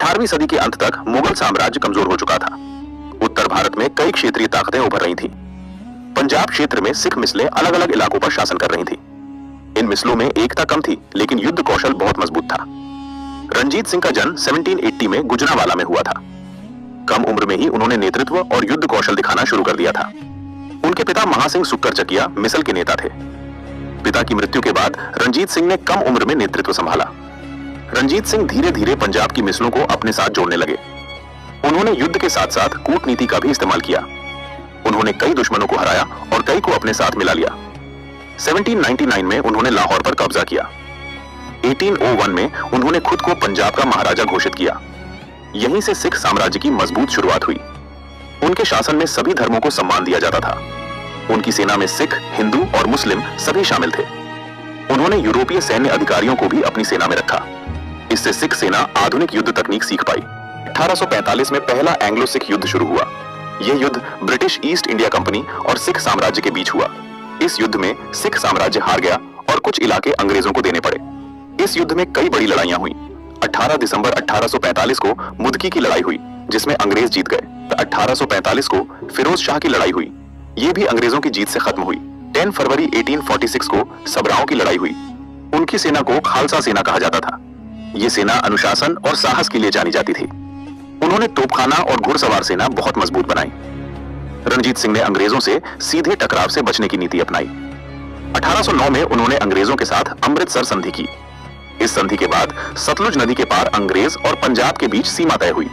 18वीं सदी के अंत तक मुगल साम्राज्य कमजोर हो चुका था। उत्तर भारत में कई क्षेत्रीय ताकतें उभर रही थीं। पंजाब क्षेत्र में सिख मिसलें अलग अलग इलाकों पर शासन कर रही थीं। इन मिसलों में एकता कम थी, लेकिन युद्ध कौशल बहुत मजबूत था। रणजीत सिंह का जन्म 1780 में गुजरांवाला में हुआ था। कम उम्र में ही उन्होंने नेतृत्व और युद्ध कौशल दिखाना शुरू कर दिया था। उनके पिता महासिंह सुक्करचकिया मिसल के नेता थे। पिता की मृत्यु के बाद रणजीत सिंह ने कम उम्र में नेतृत्व संभाला। रणजीत सिंह धीरे धीरे पंजाब की मिसलों को अपने साथ जोड़ने लगे। उन्होंने युद्ध के साथ साथ कूटनीति का भी इस्तेमाल किया। उन्होंने कई दुश्मनों को हराया और कई को अपने साथ मिला लिया। 1799 में उन्होंने लाहौर पर कब्जा किया। 1801 में उन्होंने खुद को पंजाब का महाराजा घोषित किया। यहीं से सिख साम्राज्य की मजबूत शुरुआत हुई। उनके शासन में सभी धर्मों को सम्मान दिया जाता था। उनकी सेना में सिख, हिंदू और मुस्लिम सभी शामिल थे। उन्होंने यूरोपीय सैन्य अधिकारियों को भी अपनी सेना में रखा। इससे सिख सेना आधुनिक युद्ध तकनीक सीख पाई। 1845 में पहला एंग्लो सिख युद्ध शुरू हुआ। यह युद्ध ब्रिटिश ईस्ट इंडिया कंपनी और सिख साम्राज्य के बीच हुआ। इस युद्ध में सिख साम्राज्य हार गया और कुछ इलाके अंग्रेजों को देने पड़े। इस युद्ध में कई बड़ी लड़ाइयां हुई। 18 दिसंबर 1845 को मुदकी की लड़ाई हुई, जिसमें अंग्रेज जीत गए। 1845 को फिरोज शाह की लड़ाई हुई, ये भी अंग्रेजों की जीत से खत्म हुई। 10 फरवरी 1846 को सबराओं की लड़ाई हुई। उनकी सेना को खालसा सेना कहा जाता था। ये सेना अनुशासन और साहस के लिए जानी जाती थी। उन्होंने तोपखाना और घुड़सवार सेना बहुत मजबूत बनाई। रणजीत सिंह ने अंग्रेजों से सीधे टकराव से बचने की नीति अपनाई। 1809 में उन्होंने अंग्रेजों के साथ अमृतसर संधि की। इस संधि के बाद सतलुज नदी के पार अंग्रेज और पंजाब के बीच सीमा तय हुई।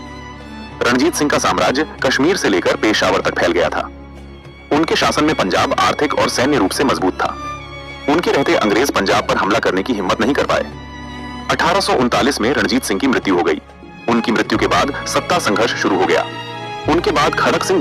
रणजीत सिंह का साम्राज्य कश्मीर से लेकर पेशावर तक फैल गया था। उनके शासन में पंजाब आर्थिक और सैन्य रूप से मजबूत था। उनके रहते अंग्रेज पंजाब पर हमला करने की हिम्मत नहीं कर पाए। 1839 में रणजीत सिंह की मृत्यु हो गई। उनकी मृत्यु के बाद सत्ता संघर्ष शुरू हो गया। उनके बाद खड़क सिंह